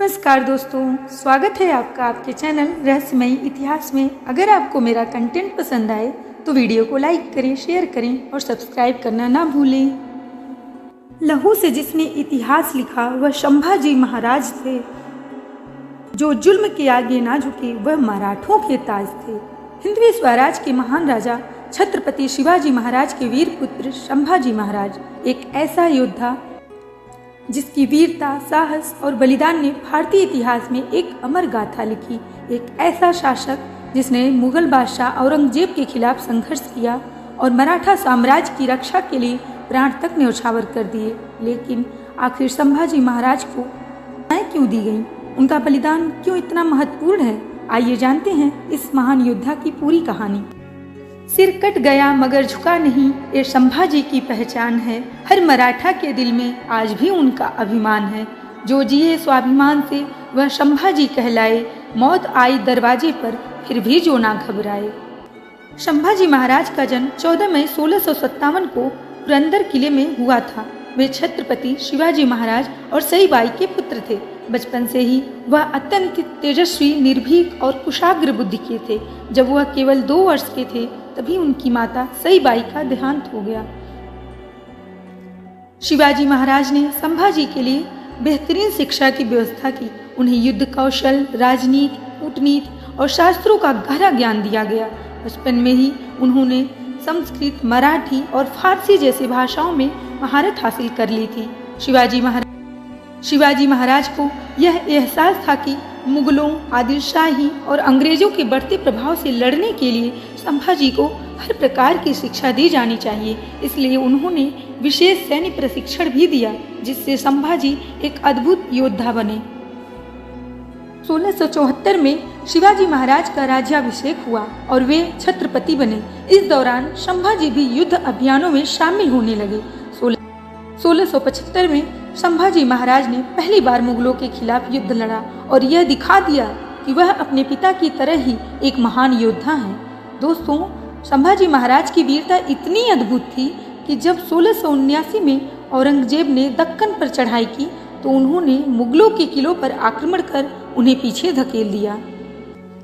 नमस्कार दोस्तों, स्वागत है आपका आपके चैनल रहस्यमयी इतिहास में। अगर आपको मेरा कंटेंट पसंद आए तो वीडियो को लाइक करें, शेयर करें और सब्सक्राइब करना ना भूलें। लहू से जिसने इतिहास लिखा वह संभाजी महाराज थे। जो जुल्म के आगे ना झुके वह मराठों के ताज थे। हिंदवी स्वराज के महान राजा छत्रपति शिवाजी महाराज के वीर पुत्र संभाजी महाराज एक ऐसा योद्धा जिसकी वीरता, साहस और बलिदान ने भारतीय इतिहास में एक अमर गाथा लिखी। एक ऐसा शासक जिसने मुगल बादशाह औरंगजेब के खिलाफ संघर्ष किया और मराठा साम्राज्य की रक्षा के लिए प्राण तक न्यौछावर कर दिए। लेकिन आखिर संभाजी महाराज को क्यों दी गई? उनका बलिदान क्यों इतना महत्वपूर्ण है? आइए जानते हैं इस महान योद्धा की पूरी कहानी। सिर कट गया मगर झुका नहीं, ये संभाजी की पहचान है। हर मराठा के दिल में आज भी उनका अभिमान है। जो जिए स्वाभिमान से वह संभाजी कहलाए। मौत आई दरवाजे पर फिर भी जो ना घबराए। संभाजी महाराज का जन्म 14 मई 1657 को पुरंदर किले में हुआ था। वे छत्रपति शिवाजी महाराज और सईबाई के पुत्र थे। बचपन से ही वह अत्यंत तेजस्वी, निर्भीक और कुशाग्र बुद्धि के थे। जब वह केवल 2 वर्ष के थे तभी उनकी माता सईबाई का देहांत हो गया। शिवाजी महाराज ने संभाजी के लिए बेहतरीन शिक्षा की व्यवस्था की। उन्हें युद्ध कौशल, राजनीति, कूटनीति और शास्त्रों का गहरा ज्ञान दिया गया। बचपन में ही उन्होंने संस्कृत, मराठी और फारसी जैसी भाषाओं में महारत हासिल कर ली थी। शिवाजी महाराज को यह एहसास था कि मुगलों, आदिलशाही और अंग्रेजों के बढ़ते प्रभाव से लड़ने के लिए संभाजी को हर प्रकार की शिक्षा दी जानी चाहिए। इसलिए उन्होंने विशेष सैन्य प्रशिक्षण भी दिया, जिससे संभाजी एक अद्भुत योद्धा बने। 1674 में शिवाजी महाराज का राज्याभिषेक हुआ और वे छत्रपति बने। इस दौरान संभाजी भी युद्ध अभियानों में शामिल होने लगे। 1675 में संभाजी महाराज ने पहली बार मुगलों के खिलाफ युद्ध लड़ा और यह दिखा दिया कि वह अपने पिता की तरह ही एक महान योद्धा हैं। दोस्तों, संभाजी महाराज की वीरता इतनी अद्भुत थी कि जब 1679 में औरंगजेब ने दक्कन पर चढ़ाई की तो उन्होंने मुगलों के किलों पर आक्रमण कर उन्हें पीछे धकेल दिया।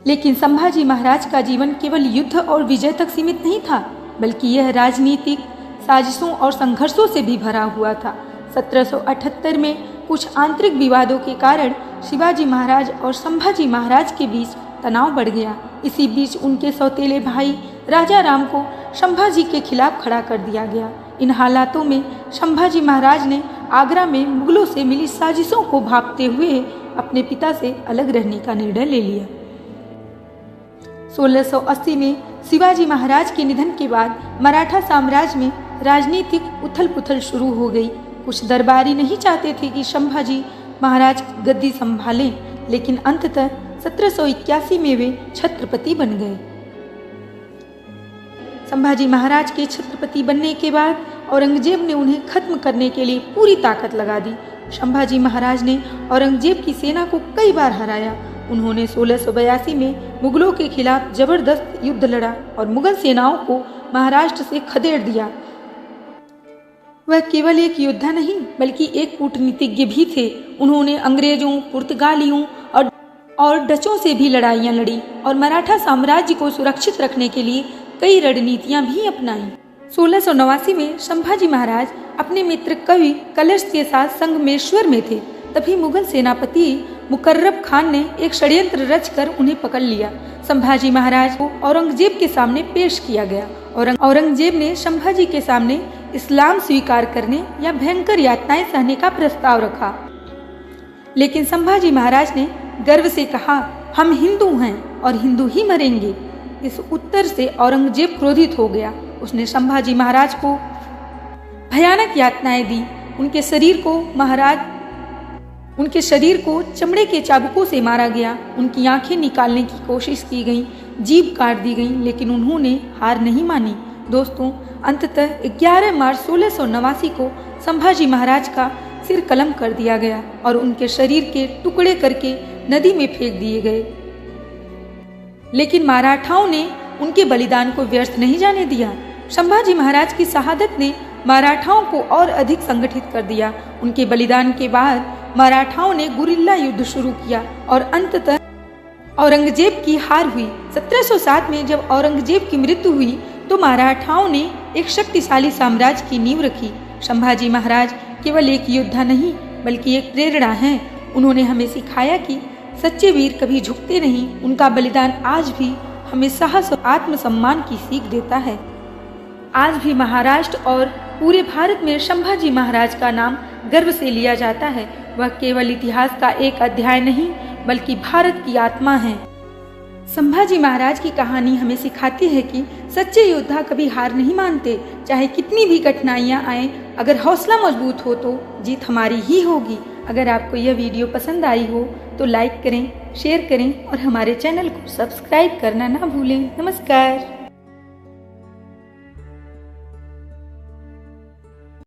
लेकिन संभाजी महाराज का जीवन केवल युद्ध और विजय तक सीमित नहीं था, बल्कि यह राजनीतिक साजिशों और संघर्षों से भी भरा हुआ था। 1778 में कुछ आंतरिक विवादों के कारण शिवाजी महाराज और संभाजी महाराज के बीच तनाव बढ़ गया। इसी बीच उनके सौतेले भाई राजा राम को संभाजी के खिलाफ खड़ा कर दिया गया। इन हालातों में संभाजी महाराज ने आगरा में मुगलों से मिली साजिशों को भांपते हुए अपने पिता से अलग रहने का निर्णय ले लिया। 1680 में शिवाजी महाराज के निधन के बाद मराठा साम्राज्य में राजनीतिक उथल पुथल शुरू हो गई। कुछ दरबारी नहीं चाहते थे कि संभाजी महाराज गद्दी संभालें, लेकिन अंततः 1781 में वे छत्रपति बन गए। संभाजी महाराज के छत्रपति बनने के बाद औरंगजेब ने उन्हें खत्म करने के लिए पूरी ताकत लगा दी। संभाजी महाराज ने औरंगजेब की सेना को कई बार हराया। उन्होंने 1682 में मुगलों के खिलाफ जबरदस्त युद्ध लड़ा और मुगल सेनाओं को महाराष्ट्र से खदेड़ दिया। वह केवल एक योद्धा नहीं बल्कि एक कूटनीतिज्ञ भी थे। उन्होंने अंग्रेजों, पुर्तगालियों और डचों से भी लड़ाइयाँ लड़ी और मराठा साम्राज्य को सुरक्षित रखने के लिए कई रणनीतियाँ भी अपनाई। 1689 में संभाजी महाराज अपने मित्र कवि कलश के साथ संगमेश्वर में थे। तभी मुगल सेनापति मुकर्रब खान ने एक षड्यंत्र रचकर उन्हें पकड़ लिया। संभाजी महाराज को औरंगजेब के सामने पेश किया गया। औरंगजेब ने संभाजी के सामने इस्लाम स्वीकार करने या भयंकर यातनाएं सहने का प्रस्ताव रखा, लेकिन संभाजी महाराज ने गर्व से कहा, हम हिंदू हैं और हिंदू ही मरेंगे। इस उत्तर से औरंगजेब क्रोधित हो गया। उसने संभाजी महाराज को भयानक यातनाएं दी। उनके शरीर को चमड़े के चाबुकों से मारा गया। उनकी आंखें निकालने की कोशिश की गई, जीभ काट दी गई, लेकिन उन्होंने हार नहीं मानी। दोस्तों, अंततः 11 मार्च 1689 को संभाजी महाराज का सिर कलम कर दिया गया और उनके शरीर के टुकड़े करके नदी में फेंक दिए गए। लेकिन मराठाओं ने उनके बलिदान को व्यर्थ नहीं जाने दिया। संभाजी महाराज की शहादत ने मराठाओं को और अधिक संगठित कर दिया। उनके बलिदान के बाद मराठाओं ने गुरिल्ला युद्ध शुरू किया और अंततः औरंगजेब की हार हुई। 1707 में जब औरंगजेब की मृत्यु हुई तो मराठाओं ने एक शक्तिशाली साम्राज्य की नींव रखी। संभाजी महाराज केवल एक योद्धा नहीं बल्कि एक प्रेरणा हैं। उन्होंने हमें सिखाया कि सच्चे वीर कभी झुकते नहीं। उनका बलिदान आज भी हमें साहस और आत्मसम्मान की सीख देता है। आज भी महाराष्ट्र और पूरे भारत में संभाजी महाराज का नाम गर्व से लिया जाता है। वह केवल इतिहास का एक अध्याय नहीं बल्कि भारत की आत्मा है। संभाजी महाराज की कहानी हमें सिखाती है कि सच्चे योद्धा कभी हार नहीं मानते। चाहे कितनी भी कठिनाइयां आए, अगर हौसला मजबूत हो तो जीत हमारी ही होगी। अगर आपको यह वीडियो पसंद आई हो तो लाइक करें, शेयर करें और हमारे चैनल को सब्सक्राइब करना ना भूलें। नमस्कार।